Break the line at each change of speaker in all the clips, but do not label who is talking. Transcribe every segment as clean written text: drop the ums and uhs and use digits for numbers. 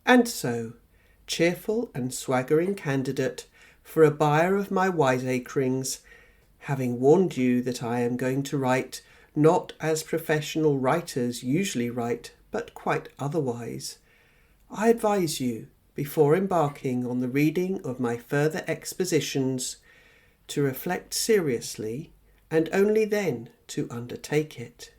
And so, cheerful and swaggering candidate for a buyer of my wiseacrings, having warned you that I am going to write not as professional writers usually write, but quite otherwise, I advise you, before embarking on the reading of my further expositions, to reflect seriously, and only then to undertake it.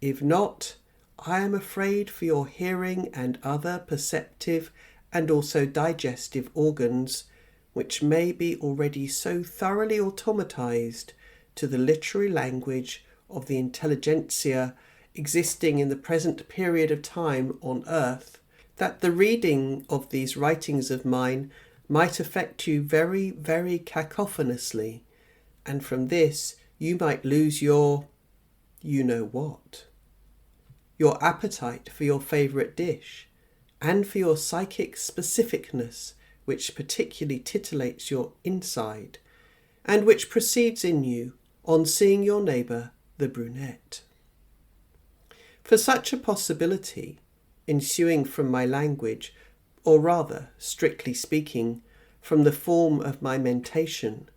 If not, I am afraid for your hearing and other perceptive and also digestive organs, which may be already so thoroughly automatized to the literary language of the intelligentsia existing in the present period of time on earth, that the reading of these writings of mine might affect you very, very cacophonously, and from this you might lose your you-know-what, your appetite for your favourite dish, and for your psychic specificness, which particularly titillates your inside, and which proceeds in you on seeing your neighbour, the brunette. For such a possibility, ensuing from my language, or rather, strictly speaking, from the form of my mentation,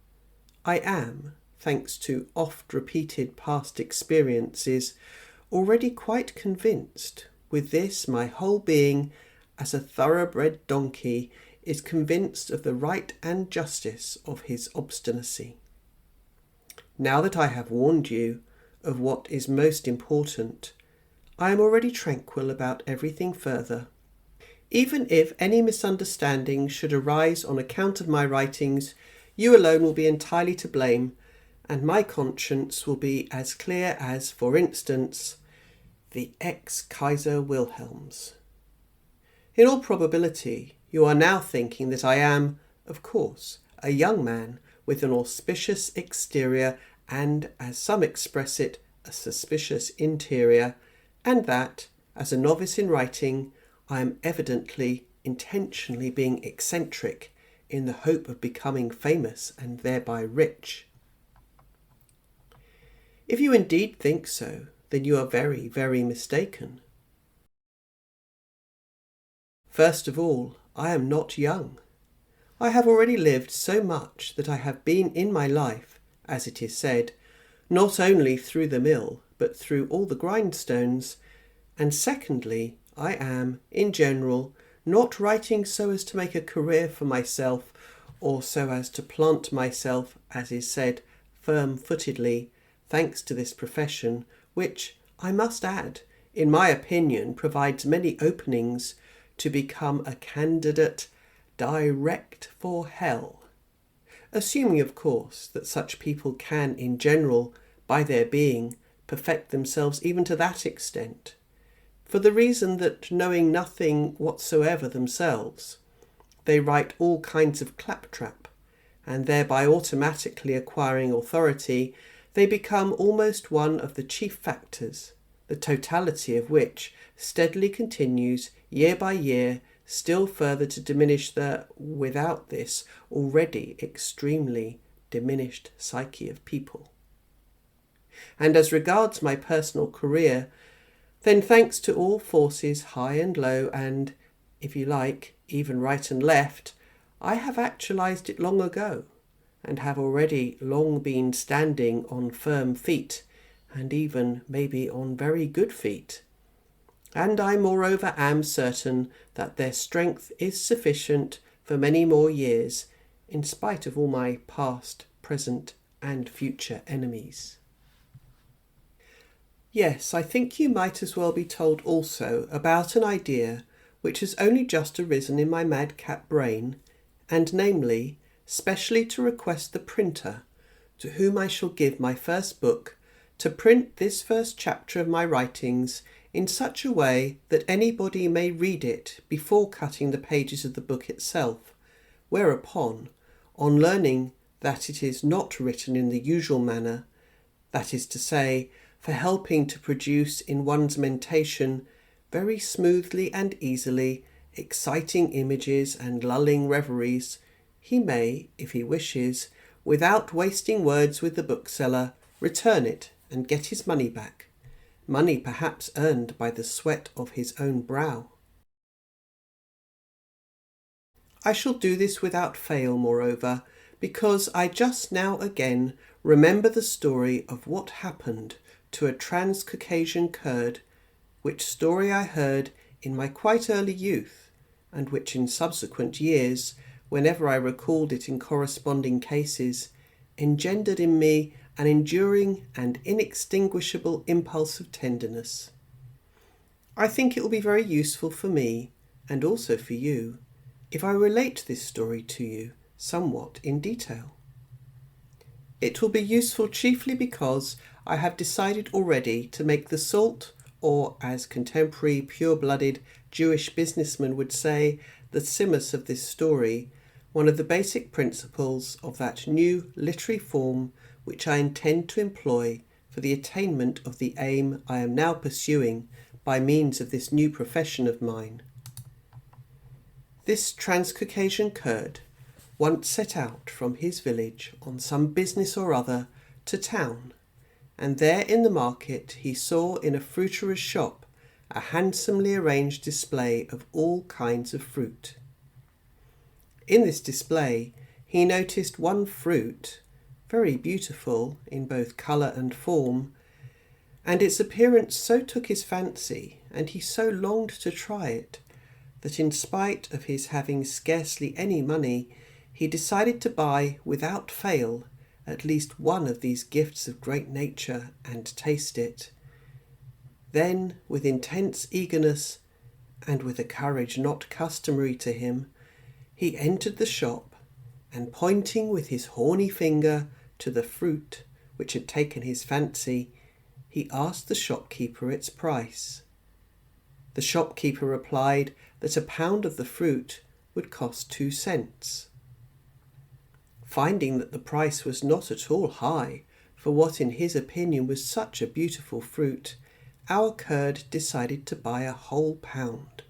I am, thanks to oft-repeated past experiences, already quite convinced. With this, my whole being, as a thoroughbred donkey, is convinced of the right and justice of his obstinacy. Now that I have warned you of what is most important, I am already tranquil about everything further. Even if any misunderstanding should arise on account of my writings, you alone will be entirely to blame, and my conscience will be as clear as, for instance, the ex-Kaiser Wilhelm's. In all probability, you are now thinking that I am, of course, a young man with an auspicious exterior and, as some express it, a suspicious interior, and that, as a novice in writing, I am evidently, intentionally being eccentric in the hope of becoming famous and thereby rich. If you indeed think so, then you are very, very mistaken. First of all, I am not young. I have already lived so much that I have been in my life, as it is said, not only through the mill, but through all the grindstones, and secondly, I am, in general, not writing so as to make a career for myself, or so as to plant myself, as is said, firm-footedly, thanks to this profession, which, I must add, in my opinion, provides many openings to become a candidate direct for hell, assuming, of course, that such people can, in general, by their being, perfect themselves even to that extent, for the reason that, knowing nothing whatsoever themselves, they write all kinds of claptrap, and thereby automatically acquiring authority, they become almost one of the chief factors, the totality of which steadily continues year by year, still further to diminish the, without this, already extremely diminished psyche of people. And as regards my personal career, then thanks to all forces high and low and, if you like, even right and left, I have actualized it long ago, and have already long been standing on firm feet, and even maybe on very good feet. And I moreover am certain that their strength is sufficient for many more years, in spite of all my past, present, and future enemies. Yes, I think you might as well be told also about an idea which has only just arisen in my madcap brain, and namely, specially to request the printer, to whom I shall give my first book, to print this first chapter of my writings in such a way that anybody may read it before cutting the pages of the book itself, whereupon, on learning that it is not written in the usual manner, that is to say, for helping to produce in one's mentation very smoothly and easily exciting images and lulling reveries, he may, if he wishes, without wasting words with the bookseller, return it and get his money back, money perhaps earned by the sweat of his own brow. I shall do this without fail, moreover, because I just now again remember the story of what happened to a Transcaucasian Kurd, which story I heard in my quite early youth, and which in subsequent years, whenever I recalled it in corresponding cases, engendered in me an enduring and inextinguishable impulse of tenderness. I think it will be very useful for me, and also for you, if I relate this story to you somewhat in detail. It will be useful chiefly because I have decided already to make the salt, or as contemporary pure-blooded Jewish businessmen would say, the tzimus of this story, one of the basic principles of that new literary form which I intend to employ for the attainment of the aim I am now pursuing by means of this new profession of mine. This Transcaucasian Kurd once set out from his village on some business or other to town, and there in the market he saw in a fruiterer's shop a handsomely arranged display of all kinds of fruit. In this display he noticed one fruit, very beautiful in both colour and form, and its appearance so took his fancy, and he so longed to try it, that in spite of his having scarcely any money, he decided to buy without fail at least one of these gifts of great nature and taste it. Then, with intense eagerness, and with a courage not customary to him, he entered the shop, and pointing with his horny finger to the fruit which had taken his fancy, he asked the shopkeeper its price. The shopkeeper replied that a pound of the fruit would cost 2 cents. Finding that the price was not at all high for what in his opinion was such a beautiful fruit, our Kurd decided to buy a whole pound.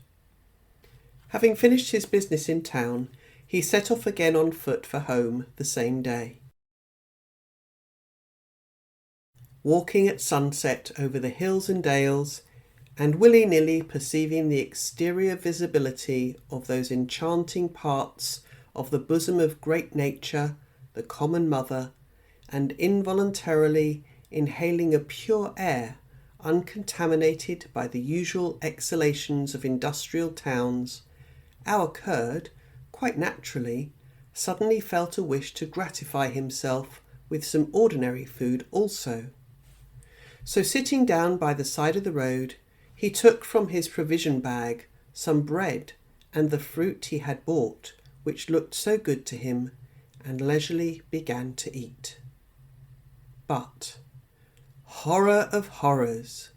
Having finished his business in town, he set off again on foot for home the same day. Walking at sunset over the hills and dales, and willy-nilly perceiving the exterior visibility of those enchanting parts of the bosom of great nature, the common mother, and involuntarily inhaling a pure air uncontaminated by the usual exhalations of industrial towns, our Kurd, quite naturally, suddenly felt a wish to gratify himself with some ordinary food also. So sitting down by the side of the road, he took from his provision bag some bread and the fruit he had bought, which looked so good to him, and leisurely began to eat. But, horror of horrors!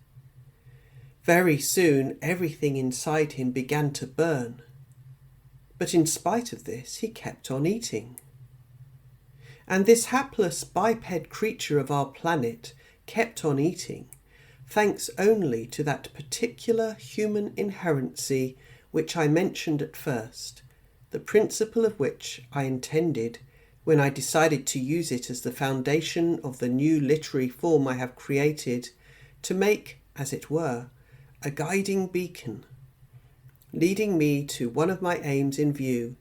Very soon everything inside him began to burn. But in spite of this, he kept on eating. And this hapless biped creature of our planet kept on eating, thanks only to that particular human inherency which I mentioned at first, the principle of which I intended, when I decided to use it as the foundation of the new literary form I have created, to make, as it were, a guiding beacon, leading me to one of my aims in view,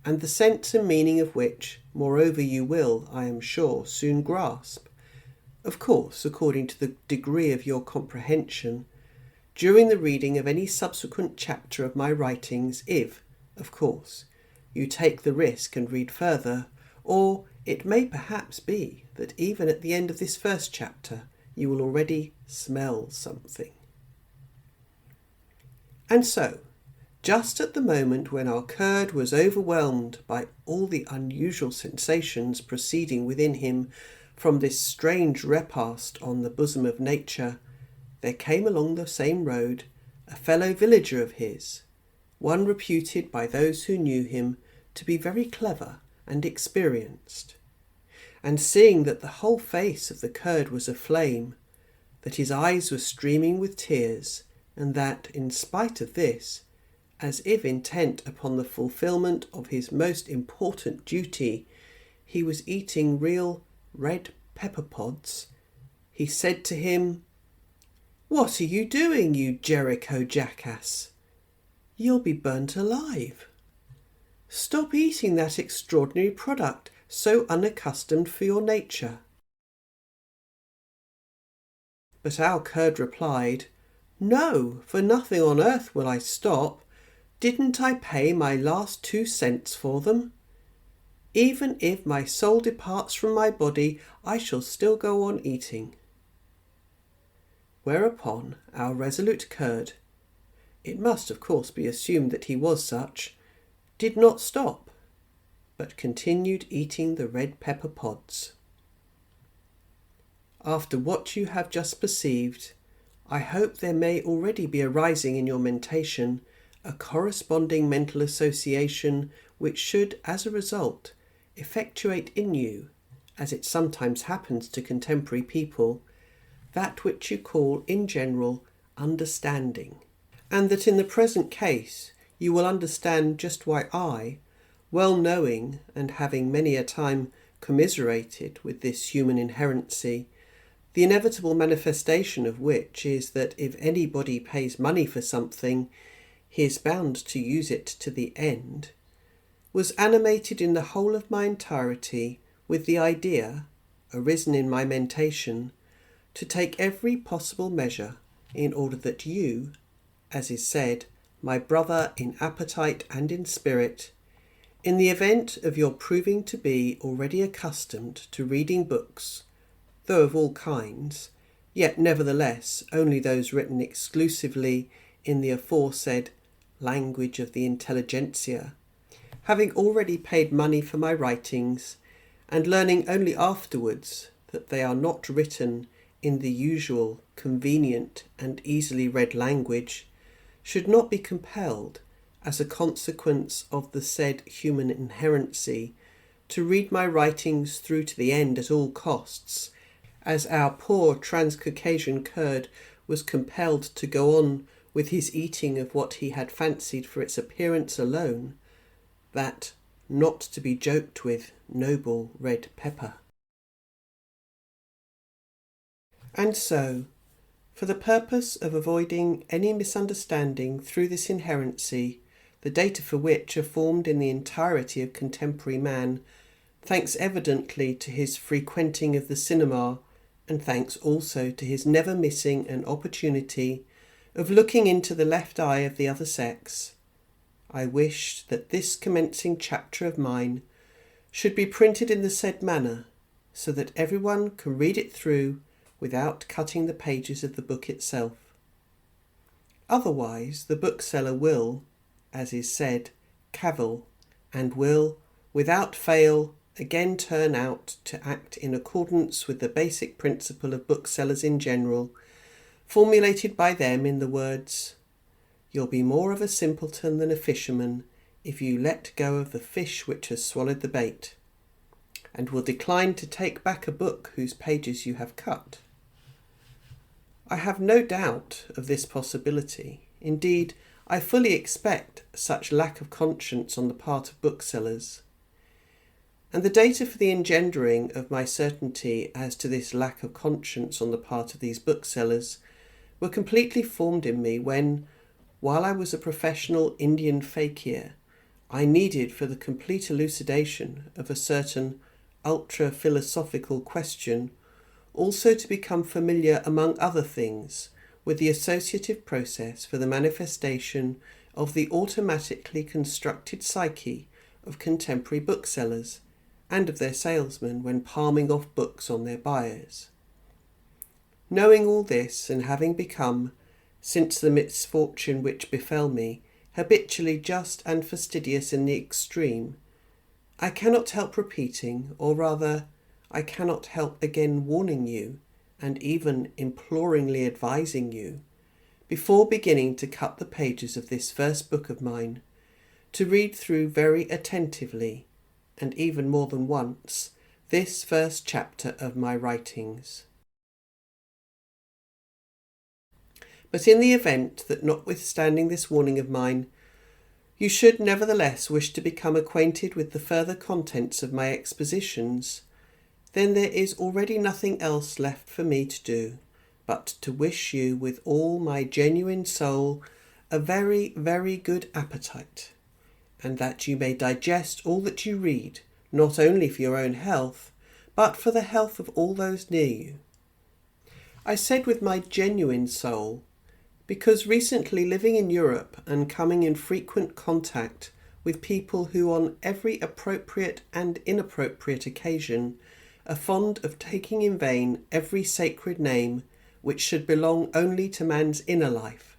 and the sense and meaning of which, moreover, you will, I am sure, soon grasp, of course, according to the degree of your comprehension, during the reading of any subsequent chapter of my writings, if, of course, you take the risk and read further, or it may perhaps be that even at the end of this first chapter you will already smell something. And so, just at the moment when our Kurd was overwhelmed by all the unusual sensations proceeding within him from this strange repast on the bosom of nature, there came along the same road a fellow villager of his, one reputed by those who knew him to be very clever and experienced. And seeing that the whole face of the Kurd was aflame, that his eyes were streaming with tears, and that, in spite of this, as if intent upon the fulfilment of his most important duty, he was eating real red pepper pods, he said to him, "What are you doing, you Jericho jackass? You'll be burnt alive." Stop eating that extraordinary product, so unaccustomed for your nature." But our curd replied, "No, for nothing on earth will I stop. Didn't I pay my last 2 cents for them? Even if my soul departs from my body, I shall still go on eating." Whereupon our resolute curd, it must of course be assumed that he was such, did not stop, but continued eating the red pepper pods. After what you have just perceived, I hope there may already be arising in your mentation a corresponding mental association which should, as a result, effectuate in you, as it sometimes happens to contemporary people, that which you call in general understanding, and that in the present case you will understand just why I, well knowing and having many a time commiserated with this human inherency, the inevitable manifestation of which is that if anybody pays money for something, he is bound to use it to the end, was animated in the whole of my entirety with the idea, arisen in my mentation, to take every possible measure in order that you, as is said, my brother in appetite and in spirit, in the event of your proving to be already accustomed to reading books, though of all kinds, yet nevertheless only those written exclusively in the aforesaid language of the intelligentsia, having already paid money for my writings, and learning only afterwards that they are not written in the usual convenient and easily read language, should not be compelled, as a consequence of the said human inherency, to read my writings through to the end at all costs, as our poor Transcaucasian curd was compelled to go on with his eating of what he had fancied for its appearance alone, that not to be joked with noble red pepper. And so, for the purpose of avoiding any misunderstanding through this inherency, the data for which are formed in the entirety of contemporary man, thanks evidently to his frequenting of the cinema, and thanks also to his never missing an opportunity of looking into the left eye of the other sex, I wished that this commencing chapter of mine should be printed in the said manner, so that everyone can read it through without cutting the pages of the book itself. Otherwise the bookseller will, as is said, cavil, and will, without fail, again turn out to act in accordance with the basic principle of booksellers in general, formulated by them in the words, "You'll be more of a simpleton than a fisherman if you let go of the fish which has swallowed the bait, and will decline to take back a book whose pages you have cut." I have no doubt of this possibility. Indeed, I fully expect such lack of conscience on the part of booksellers. And the data for the engendering of my certainty as to this lack of conscience on the part of these booksellers were completely formed in me when, while I was a professional Indian fakir, I needed for the complete elucidation of a certain ultra-philosophical question also to become familiar, among other things, with the associative process for the manifestation of the automatically constructed psyche of contemporary booksellers and of their salesmen when palming off books on their buyers. Knowing all this, and having become, since the misfortune which befell me, habitually just and fastidious in the extreme, I cannot help repeating, or rather, I cannot help again warning you, and even imploringly advising you, before beginning to cut the pages of this first book of mine, to read through very attentively, and even more than once, this first chapter of my writings. But in the event that, notwithstanding this warning of mine, you should nevertheless wish to become acquainted with the further contents of my expositions, then there is already nothing else left for me to do but to wish you with all my genuine soul a very, very good appetite, and that you may digest all that you read, not only for your own health, but for the health of all those near you. I said with my genuine soul, because recently living in Europe and coming in frequent contact with people who on every appropriate and inappropriate occasion are fond of taking in vain every sacred name which should belong only to man's inner life,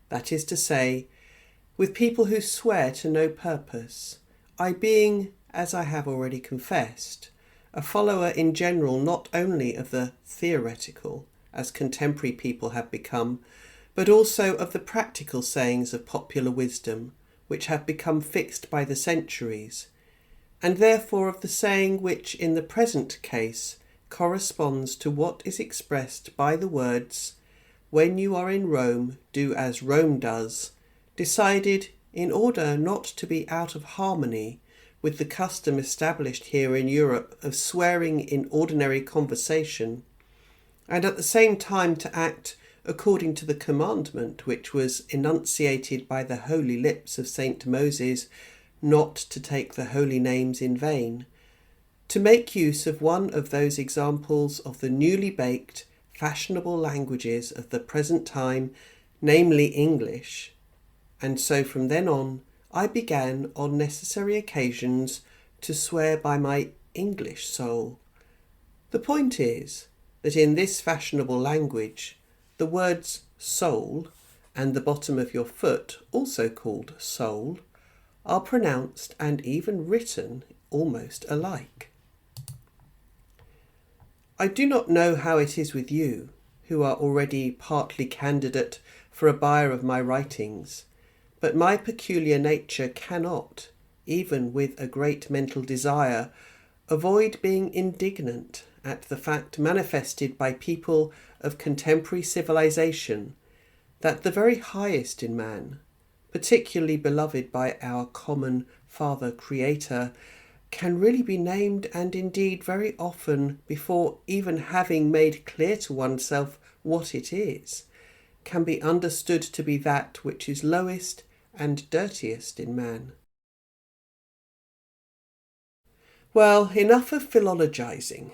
that is to say, with people who swear to no purpose, I being, as I have already confessed, a follower in general not only of the theoretical, as contemporary people have become, but also of the practical sayings of popular wisdom, which have become fixed by the centuries, and therefore of the saying which in the present case corresponds to what is expressed by the words, "When you are in Rome, do as Rome does," decided in order not to be out of harmony with the custom established here in Europe of swearing in ordinary conversation, and at the same time to act according to the commandment which was enunciated by the holy lips of Saint Moses, not to take the holy names in vain, to make use of one of those examples of the newly baked, fashionable languages of the present time, namely English. And so from then on, I began on necessary occasions to swear by my English soul. The point is that in this fashionable language, the words soul and the bottom of your foot, also called sole, are pronounced and even written almost alike. I do not know how it is with you, who are already partly candidate for a buyer of my writings, but my peculiar nature cannot, even with a great mental desire, avoid being indignant at the fact manifested by people of contemporary civilization that the very highest in man, particularly beloved by our common Father Creator, can really be named, and indeed very often, before even having made clear to oneself what it is, can be understood to be that which is lowest and dirtiest in man. Well, enough of philologizing.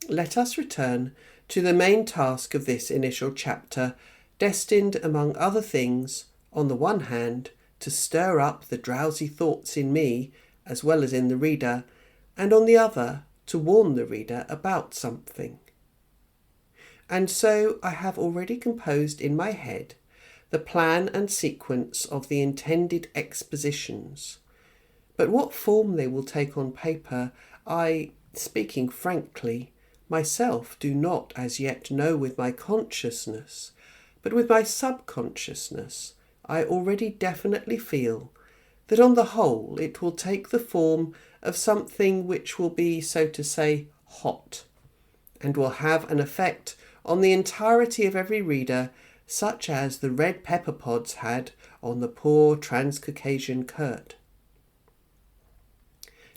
Let us return to the main task of this initial chapter, destined, among other things, on the one hand, to stir up the drowsy thoughts in me, as well as in the reader, and on the other, to warn the reader about something. And so I have already composed in my head the plan and sequence of the intended expositions, but what form they will take on paper, I, speaking frankly, myself do not as yet know with my consciousness, but with my subconsciousness I already definitely feel that on the whole it will take the form of something which will be, so to say, hot, and will have an effect on the entirety of every reader, such as the red pepper pods had on the poor Transcaucasian Kurd.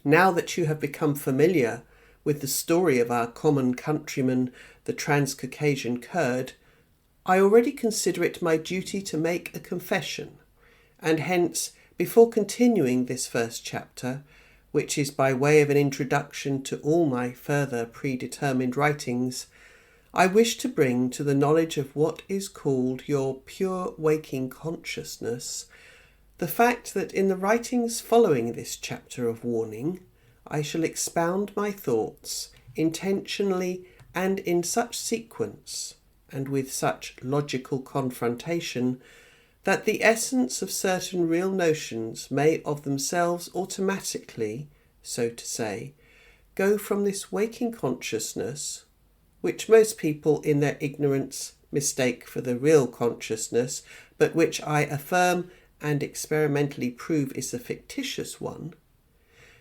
Now that you have become familiar with the story of our common countryman, the Transcaucasian Kurd, I already consider it my duty to make a confession, and hence, before continuing this first chapter, which is by way of an introduction to all my further predetermined writings, I wish to bring to the knowledge of what is called your pure waking consciousness the fact that in the writings following this chapter of warning, I shall expound my thoughts intentionally and in such sequence and with such logical confrontation that the essence of certain real notions may of themselves automatically, so to say, go from this waking consciousness, which most people in their ignorance mistake for the real consciousness, but which I affirm and experimentally prove is a fictitious one,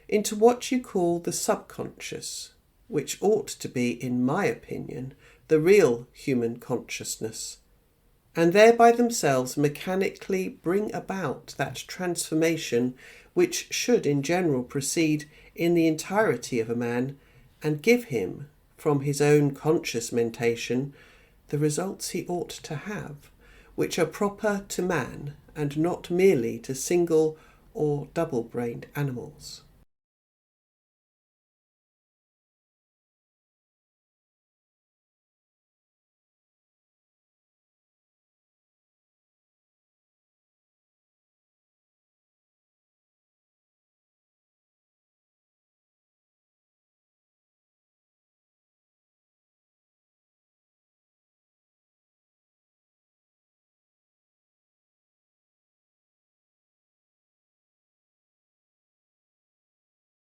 into what you call the subconscious, which ought to be, in my opinion, the real human consciousness, and thereby themselves mechanically bring about that transformation which should in general proceed in the entirety of a man, and give him, from his own conscious mentation, the results he ought to have, which are proper to man, and not merely to single or double-brained animals.